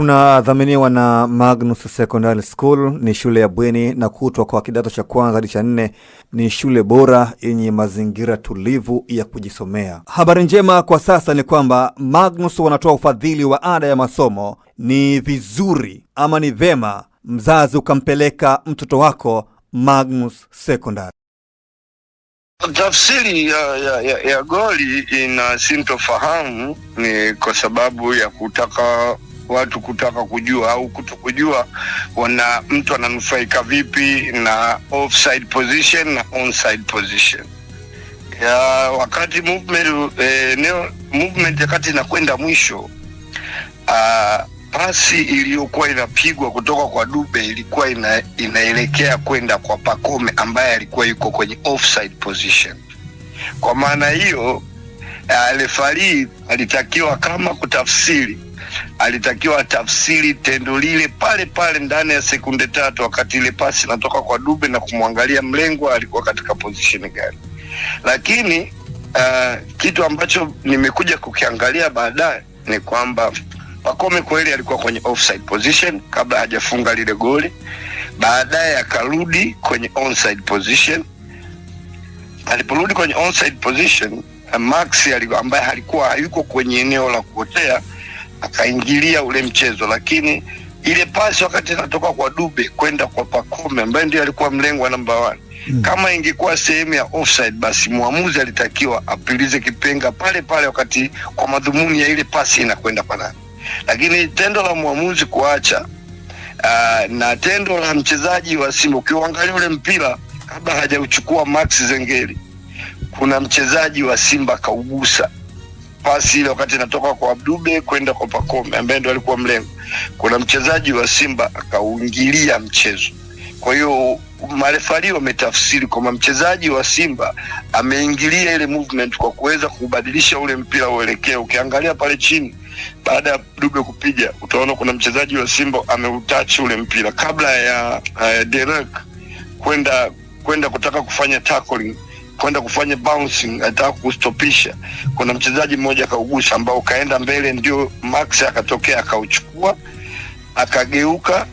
Tunadhaminiwa na Magnus Secondary School. Ni shule ya bweni na kutwa kwa kidato cha kwanza hadi cha 4. Ni shule bora yenye mazingira tulivu ya kujisomea. Habari njema kwa sasa ni kwamba Magnus wanatoa ufadhili wa ada ya masomo. Ni vizuri ama ni vema mzazi ukampeleka mtoto wako Magnus Secondary. Tafsiri ya goli ina sintofahamu ni kwa sababu ya watu kutaka kujua au kutokujua mtu ananufaika vipi na offside position na onside position. Wakati movement wakati inakwenda mwisho, pasi iliyokuwa inapigwa kutoka kwa Dube ilikuwa inaelekea kwenda kwa Pacome ambaye alikuwa yuko kwenye offside position. Kwa maana hiyo, referee alitakiwa kama alitakiwa tafsiri tendo lile pale pale ndani ya sekunde 3, wakati ile pasi inatoka kwa Dube na kumwangalia mlengwa alikuwa katika position gani. Lakini kitu ambacho nimekuja kukiangalia baadaye ni kwamba Pacome kweli alikuwa kwenye offside position kabla hajafunga lile goli. Baadaye akarudi kwenye onside position. Aliporudi kwenye onside position, Max ambaye alikuwa hayuko kwenye eneo la kuotea akaingilia ule mchezo, lakini ile pasi wakati inatoka kwa Dube kwenda kwa Pacome ambaye ndiye alikuwa mlengwa namba 1, kama ingekuwa sehemu ya offside, basi muamuzi alitakiwa apilize kipenga pale pale wakati kwa madhumuni ya ile pasi inakwenda kwa nani. Lakini tendo la muamuzi kuacha na tendo la mchezaji wa Simba, ukiangalia ule mpira kabla hajauchukua Max Zengeli, kuna mchezaji wa Simba kaugusa pasi ile wakati inatoka kwa Dube kwenda kwa Pacome ambaye ndo alikuwa mlengo. Kuna mchezaji wa Simba akauingilia mchezo. Kwa hiyo marefari wametafsiri kama mchezaji wa Simba ameingilia ile movement kwa kuweza kubadilisha ule mpira uelekeo. Ukiangalia pale chini baada ya Dube kupiga, utaona kuna mchezaji wa Simba ameutouch ule mpira kabla ya Derek kwenda kutaka kufanya tackling, kwenda kufanya bouncing, ataka kustopisha. Kuna mchezaji mmoja kaugusa ambao kaenda mbele, ndio Max akatokea akauchukua, akageuka,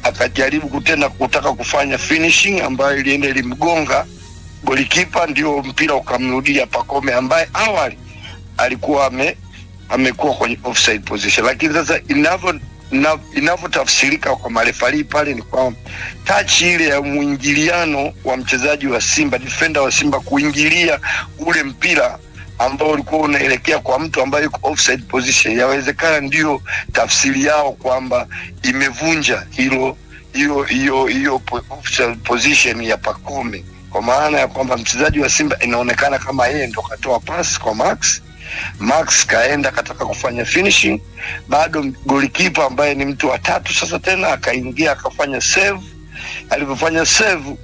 akajaribu kutaka kufanya finishing ambayo ilienda ilimgonga golikipa, ndio mpira ukamrudia Pacome ambaye awali alikuwa amekuwa kwenye offside position. Lakini sasa inavyotafsirika kwa marefari pale ni kwa touch ile ya muingiliano wa mchezaji wa Simba, defender wa Simba kuingilia ule mpira ambao ulikuwa unaelekea kwa mtu ambaye yuko offside position. Yawezekana ndio tafsiri yao kwamba imevunja hiyo offside position ya Pacome, kwa maana ya kwamba mchezaji wa Simba inaonekana kama yeye ndo katoa pasi kwa Max kaenda kataka kufanya finishing, bado golikipa ambaye ni mtu wa 3 sasa tena akaingia akafanya save. Alipofanya save,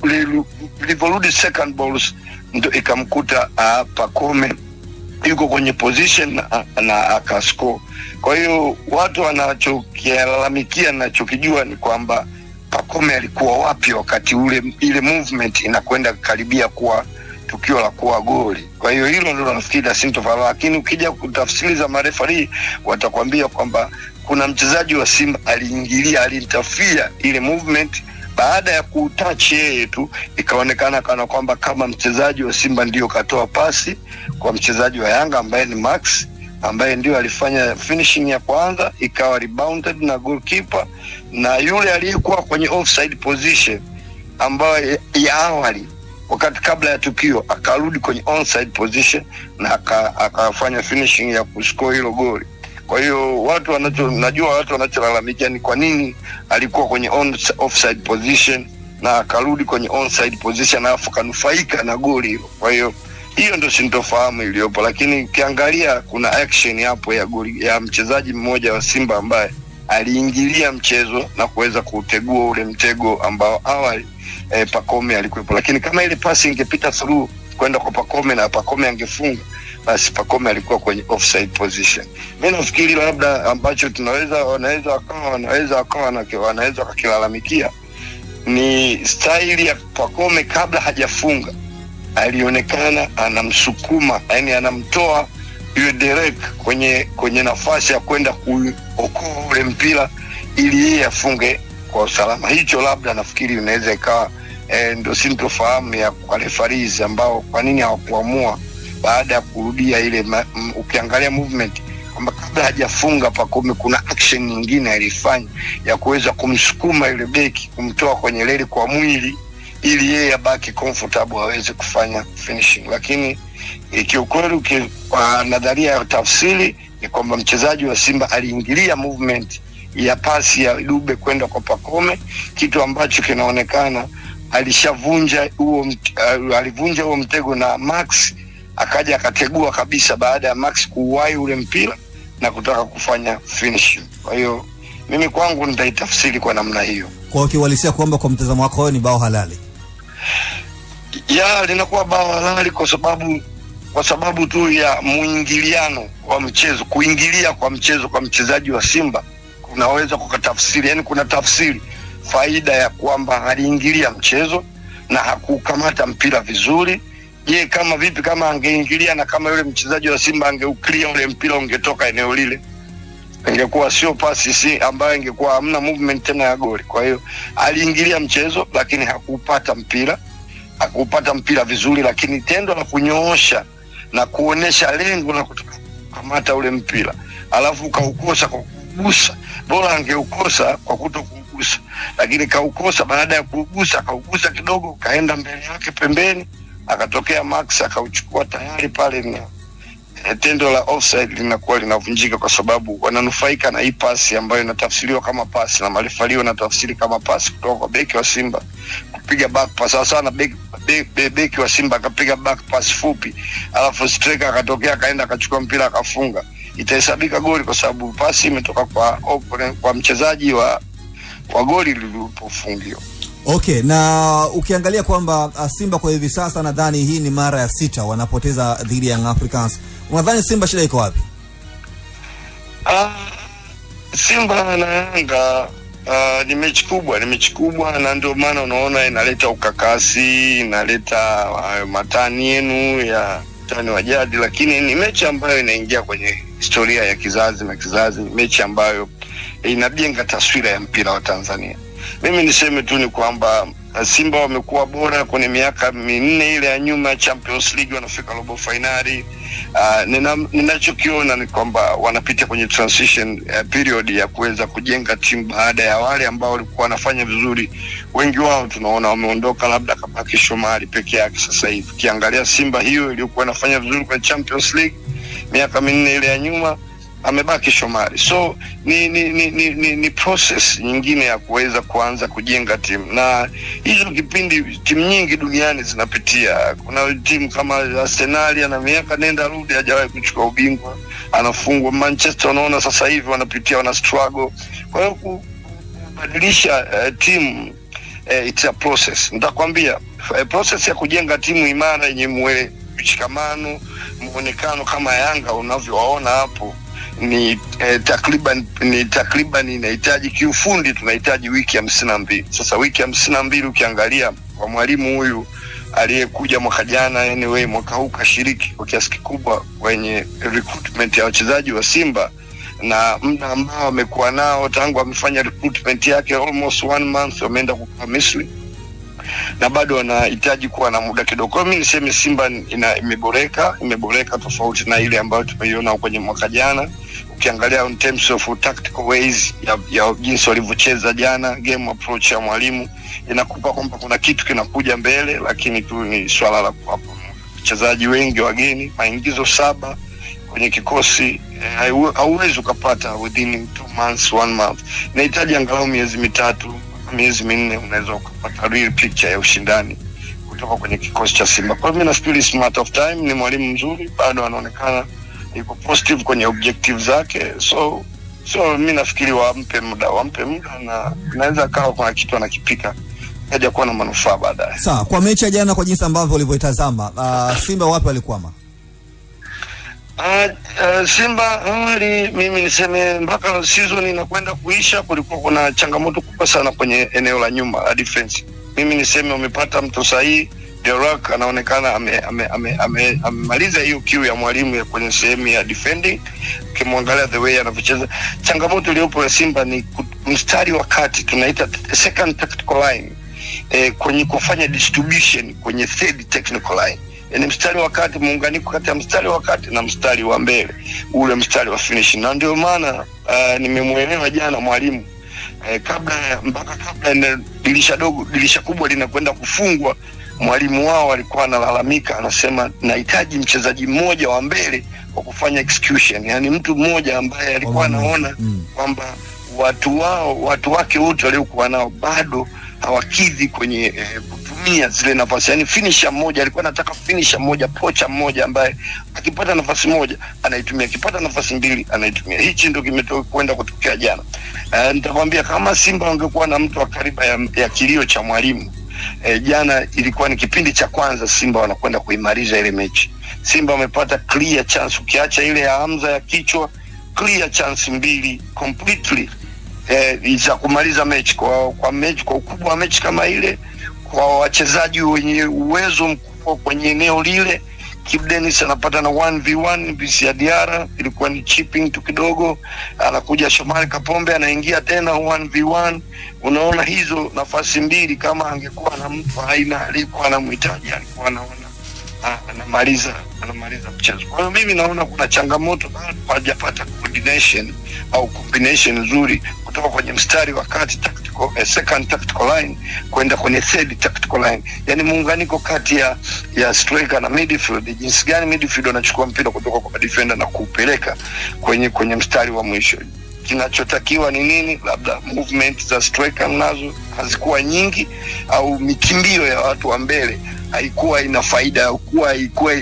livorudi second balls ndo ikamkuta Pacome yuko kwenye position na akascore. Kwa hiyo watu wanachokilalamikia na chokijua ni kwamba Pacome alikuwa wapi wakati ile movement inakwenda karibia kuwa tukio la kuwa goli. Kwa hiyo hilo ndio nafikiri sintofahamu. Lakini ukija kutafsiri za marefari watakwambia kwamba kuna mchezaji wa Simba alinitafia ile movement, baada ya kutouch yeye tu ikaonekana kana kwamba kama mchezaji wa Simba ndio katoa pasi kwa mchezaji wa Yanga ambaye ni Max, ambaye ndio alifanya finishing ya kwanza, ikawa rebounded na goalkeeper, na yule aliyekuwa kwenye offside position ambaye ya awali wakati kabla ya tukio akarudi kwenye onside position na akafanya finishing ya kuscore hilo goli. Kwa hiyo watu wanacholalamikia ni kwa nini alikuwa kwenye offside position na akarudi kwenye onside position alafu kanufaika na goli hilo. Kwa hiyo hiyo ndio sintofahamu iliyopo, lakini ukiangalia kuna action hapo ya goli ya mchezaji mmoja wa Simba ambaye aliingilia mchezo na kuweza kutegua ule mtego ambao awali Pacome alikuwepo. Lakini kama ile pasi ingepita through kwenda kwa Pacome na Pacome angefunga, basi Pacome alikuwa kwenye offside position. Mimi nafikiri labda ambacho wanaweza wakilalamikia ni style ya Pacome kabla hajafunga. Alionekana anamsukuma, yani anamtoa yule Derek kwenye nafasi ya kwenda kuokoa ule mpira ili yeye afunge kwa usalama. Hicho labda nafikiri unaweza ikawa ndio sintofahamu ya kwa referees ambao kwa nini hawakuamua baada ya kurudia ile ukiangalia movement kwamba kabla hajafunga Pacome kuna action nyingine alifanya ya kuweza kumsukuma yule beki kumtoa kwenye reli kwa mwili ili yeye abaki comfortable aweze kufanya finishing. Lakini kiukweli kwa nadharia ya tafsiri ni kwamba mchezaji wa Simba aliingilia movement ya pasi ya Dube kwenda kwa Pacome, kitu ambacho kinaonekana alishavunja alivunja huo mtego, na Max akaja akategua kabisa baada ya Max kuuwai ule mpira na kutaka kufanya finishing. Kwa hiyo mimi kwangu nitaitafsiri kwa namna hiyo. Kwa ukiwalisia kwamba kwa mtazamo wako wewe ni bao halali? Ya, linakuwa bao halali kwa sababu tu ya muingiliano wa mchezo, kuingilia kwa mchezo kwa mchezaji wa Simba kunaweza kukatafsiri, yani kuna tafsiri faida ya kwamba aliingilia mchezo na hakukamata mpira vizuri. Je, kama vipi kama angeingilia na kama yule mchezaji wa Simba angeuklia ule mpira ungetoka eneo lile, ingekuwa sio pasi ambayo ingekuwa hamna movement tena ya goli. Kwa hiyo aliingilia mchezo lakini hakupata mpira vizuri, lakini tendo la kunyoosha na kuonesha lengo la kukamata ule mpira alafu kaukosa kwa kugusa, bora angeukosa kwa kutokugusa, lakini kaukosa baada ya kugusa, kaugusa kidogo kaenda mbele yake pembeni, akatokea Max akauchukua tayari pale, na tendo la offside linakuwa linavunjika kwa sababu wananufaika na hii pasi ambayo inatafsiriwa kama pasi na marefali wanatafsiri kama pasi kutoka kwa beki wa Simba kupiga back pass. Sasa na beki wa Simba akapiga back pass fupi, alafu striker akatokea akaenda akachukua mpira akafunga, itahesabika goli kwa sababu pasi imetoka kwa mchezaji wa goli lilipofungiwa. Okay, na ukiangalia kwamba Simba kwa hivi sasa nadhani hii ni mara ya 6 wanapoteza dhidi ya Young Africans. Unadhani Simba shida iko wapi? Simba na Yanga ni mechi kubwa na ndio maana unaona inaleta ukakasi, inaleta matani yenu ya tani wa jadi, lakini ni mechi ambayo inaingia kwenye historia ya kizazi na kizazi, mechi ambayo inajenga taswira ya mpira wa Tanzania. Mimi niseme tu ni kwamba Simba wamekuwa bora kwenye miaka 4 ile ya nyuma ya Champions League, wanafika robo finali. Ninachokiona ni kwamba wanapita kwenye transition period ya kuweza kujenga timu baada ya wale ambao walikuwa wanafanya vizuri. Wengi wao tunaona wameondoka, labda kabaki Shomari peke yake sasa hivi. Kiangalia Simba hiyo iliyokuwa inafanya vizuri kwenye Champions League miaka 4 ile ya nyuma, amebaki Shomari. So ni process nyingine ya kuweza kuanza kujenga timu, na hizo kipindi timu nyingi duniani zinapitia. Kuna timu kama Arsenal na miaka nenda rudi hajawahi kuchukua ubingwa, anafungwa. Manchester unaona sasa hivi wana struggle. Kwa hiyo kubadilisha timu it's a process. Nitakwambia process ya kujenga timu imara yenye mshikamano, muonekano kama Yanga unavyowaona hapo ni takriban inahitaji kiufundi, tunahitaji wiki 52. Sasa wiki 52 ukiangalia kwa mwalimu huyu aliyekuja mwaka jana, anyway mwaka huu kashiriki kwa kiasi kikubwa kwenye recruitment ya wachezaji wa Simba, na muda ambao amekuwa nao tangu amefanya recruitment yake almost 1 month, wameenda kwa Misri na bado wanahitaji kuwa na muda kidogo. Kwa mimi niseme Simba imeboreka tofauti na ile ambayo tumeiona kwenye mwaka jana. Ukiangalia in terms of tactical ways ya jinsi walivyocheza jana, game approach ya mwalimu inakupa kwamba kuna kitu kinakuja mbele, lakini tu ni swala la kuwapa wachezaji wengi wageni, maingizo 7 kwenye kikosi. Hauwezi ukapata within 2 months, 1 month. Inahitaji angalau miezi 3 miezi 4 unaweza ukapata real picture ya ushindani kutoka kwenye kikosi cha Simba. Kwa hiyo mimi nafikiri smart of time, ni mwalimu mzuri, bado anaonekana yuko positive kwenye objective zake. So mimi nafikiri wampe muda na inaweza kawa kuna kitu anakipika haja kuwa na manufaa baadaye. Sawa, kwa mechi ya jana, kwa jinsi ambavyo ulivyoitazama, Simba wapi walikwama? Simba mimi niseme mpaka season inakwenda kuisha kulikuwa kuna changamoto kubwa sana kwenye eneo la nyuma la defense. Mimi niseme wamepata mtu sahihi Derock anaonekana amemaliza hiyo kiu ya mwalimu kwenye sehemu ya defending. Ukimwangalia the way anavyocheza, changamoto iliyopo ya Simba ni mstari wa kati, tunaita second tactical line, kwenye kufanya distribution kwenye third technical line. Yani mstari wa kati, muunganiko kati ya mstari wa kati na mstari wa mbele, ule mstari wa finishing. Na ndio maana nimemuelewa jana mwalimu mpaka kabla dirisha kubwa linakwenda kufungwa, mwalimu wao alikuwa analalamika, anasema nahitaji mchezaji mmoja wa mbele wa kufanya execution, yani mtu mmoja ambaye alikuwa anaona kwamba watu wake wote waliokuwa nao bado hawakidhi kwenye kutumia zile nafasi. Yani finisher mmoja, alikuwa anataka finisher mmoja, pocha mmoja ambaye akipata nafasi moja anaitumia, akipata nafasi mbili anaitumia. Hichi ndio kwenda kutokea jana. Nitakwambia kama Simba wangekuwa na mtu wa kariba ya kilio cha mwalimu, jana ilikuwa ni kipindi cha kwanza Simba wanakwenda kuimaliza ile mechi. Simba wamepata clear chance, ukiacha ile ya Hamza ya kichwa, clear chance mbili completely za kumaliza mechi. Kwa mechi, kwa ukubwa wa mechi kama ile, kwa wachezaji wenye uwezo mkubwa kwenye eneo lile, Kibu Denis anapata na 1v1 visi ya Diara, ilikuwa ni chipping tu kidogo, anakuja Shomari Kapombe anaingia tena 1v1. Unaona hizo nafasi mbili, kama angekuwa na mtu aina alikuwa anamhitaji, alikuwa anaona anamaliza mchezo. Kwa hiyo mimi naona kuna changamoto, bado hajapata coordination au combination nzuri kutoka kwenye mstari wa kati second tactical line kwenda kwenye third tactical line, yani muunganiko kati ya striker na midfield. Jinsi gani midfield anachukua mpira kutoka kwa defender na kuupeleka kwenye mstari wa mwisho. Kinachotakiwa ni nini? Labda movement za striker nazo hazikuwa nyingi, au mikimbio ya watu wa mbele haikuwa ina faida,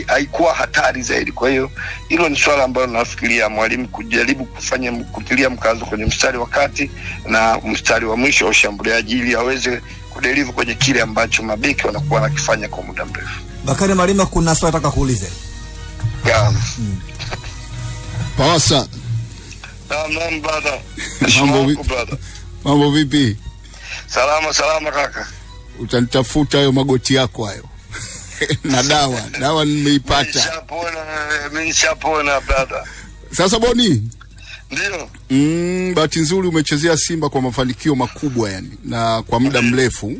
haikuwa hatari zaidi. Kwa hiyo hilo ni swala ambalo nafikiria mwalimu kujaribu kutilia mkazo kwenye mstari wa kati na mstari wa mwisho wa ushambuliaji, ili aweze kudeliver kwenye kile ambacho mabeki wanakuwa nakifanya kwa muda mrefu. Bakari Malima, kuna swali nataka kuuliza. Pawasa. Naam brother. Mambo vipi? Salama kaka. Utanitafuta hayo magoti yako hayo. Na dawa nimeipata. Mimi nishapona brother. Sasa Boni, ndio bahati nzuri umechezea Simba kwa mafanikio makubwa yani, na kwa muda mrefu.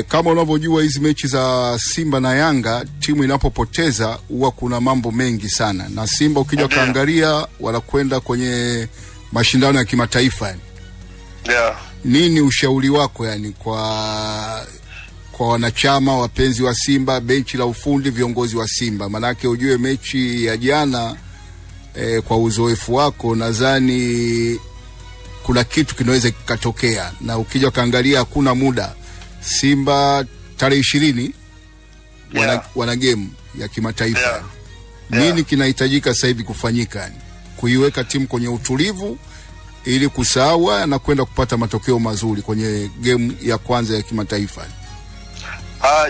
Kama unavyojua hizi mechi za Simba na Yanga, timu inapopoteza huwa kuna mambo mengi sana, na Simba ukija kaangalia wanakwenda kwenye mashindano ya kimataifa yani. Nini ushauri wako yani kwa wanachama, wapenzi wa Simba, benchi la ufundi, viongozi wa Simba? Manake ujue mechi ya jana, kwa uzoefu wako nadhani kuna kitu kinaweza kikatokea, na ukija kaangalia hakuna muda. Simba tarehe 20 wana game ya kimataifa. Nini kinahitajika sasa hivi kufanyika yani, kuiweka timu kwenye utulivu ili kusawa na kwenda kupata matokeo mazuri kwenye game ya kwanza ya kimataifa?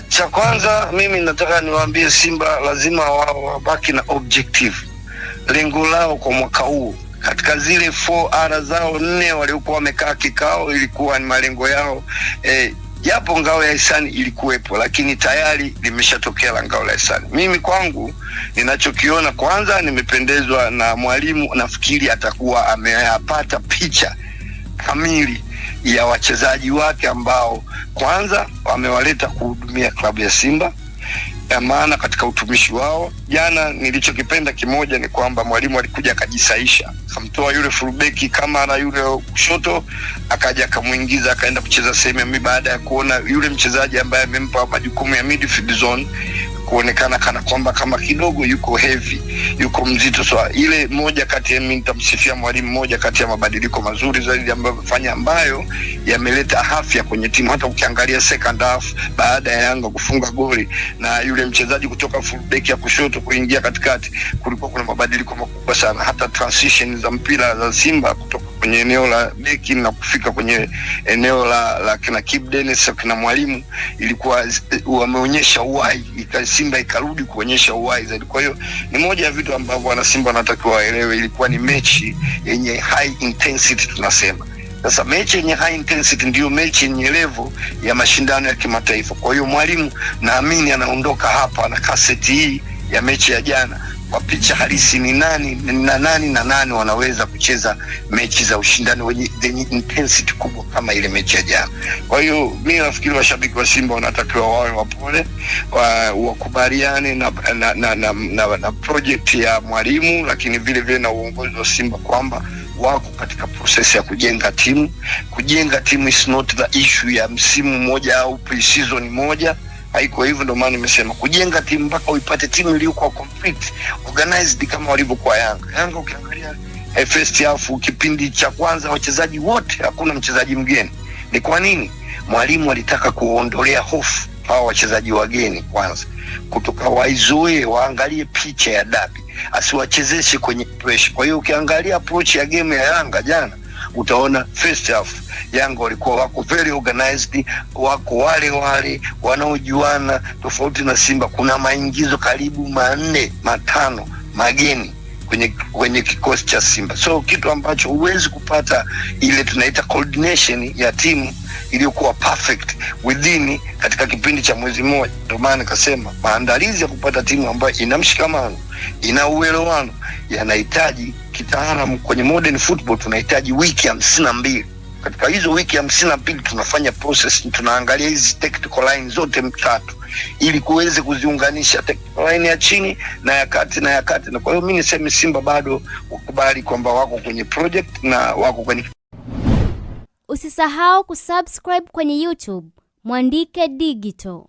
Cha kwanza mimi nataka niwaambie Simba lazima wabaki na objective. Lengo lao kwa mwaka huu, katika zile 4R zao 4 waliokuwa wamekaa kikao, ilikuwa ni malengo yao. Japo ngao ya hisani ilikuwepo, lakini tayari limeshatokea la ngao la hisani. Mimi kwangu ninachokiona, kwanza nimependezwa na mwalimu, nafikiri atakuwa ameyapata picha kamili ya wachezaji wake ambao kwanza wamewaleta kuhudumia klabu ya Simba. Maana katika utumishi wao jana, nilichokipenda kimoja ni kwamba mwalimu alikuja akajisaisha, akamtoa yule fullback kama na yule kushoto, akaja akamuingiza akaenda kucheza sehemu baada ya kuona yule mchezaji ambaye amempa majukumu ya midfield zone kuonekana kana kwamba kama kidogo yuko heavy, yuko mzito. So ile moja kati ya, mimi nitamsifia mwalimu, moja kati ya mabadiliko mazuri zaidi ambayo amefanya, ambayo yameleta afya kwenye timu. Hata ukiangalia second half, baada ya Yanga kufunga goli na yule mchezaji kutoka fullback ya kushoto kuingia katikati, kulikuwa kuna mabadiliko makubwa sana. Hata transition za mpira za Simba kutoka kwenye eneo la beki na kufika kwenye eneo la kina Kibu Denis na mwalimu, ilikuwa wameonyesha uhai, Simba ikarudi kuonyesha uhai zaidi. Kwa hiyo ni moja ya vitu ambavyo wana Simba wanatakiwa waelewe, ilikuwa ni mechi yenye high intensity tunasema. Sasa mechi yenye high intensity ndio mechi yenye level ya mashindano ya kimataifa. Kwa hiyo mwalimu naamini anaondoka hapa na kaseti hii ya mechi ya jana kwa picha halisi ni nani wanaweza kucheza mechi za ushindani wenye intensity kubwa kama ile mechi ya jana. Kwa hiyo mimi nafikiri washabiki wa Simba wanatakiwa wawe wapole, wakubaliane na project ya mwalimu, lakini vile vile na uongozi wa Simba kwamba wako katika process ya kujenga timu. Kujenga timu is not the issue ya msimu mmoja au pre-season moja. Haiko hivyo, ndio maana nimesema kujenga timu mpaka uipate timu iliyokuwa complete, organized kama walivyokuwa Yanga. Yanga ukiangalia first half kipindi cha kwanza wachezaji wote, hakuna mchezaji mgeni. Ni kwa nini? Mwalimu alitaka kuondolea hofu hao wachezaji wageni kwanza, kutoka waizoe, waangalie picha ya dabi, asiwachezeshe kwenye pressure. Kwa hiyo ukiangalia approach ya game ya Yanga jana, utaona first half Yanga walikuwa wako very organized, wako wale wanaojuana, tofauti na Simba. Kuna maingizo karibu 4-5 mageni kwenye kikosi cha Simba. So kitu ambacho huwezi kupata ile tunaita coordination ya timu iliyokuwa perfect within katika kipindi cha mwezi mmoja. Ndio maana nikasema maandalizi ya kupata timu ambayo ina mshikamano, ina uelewano, yanahitaji kitaalamu. Kwenye modern football tunahitaji wiki 52. Katika hizo wiki 52 tunafanya process, tunaangalia hizi technical line zote 3 ili kuweze kuziunganisha, technical line ya chini na ya kati na ya kati. Na kwa hiyo mimi niseme Simba bado ukubali kwamba wako kwenye project na wako kwenye. Usisahau kusubscribe kwenye YouTube Mwandike Digital.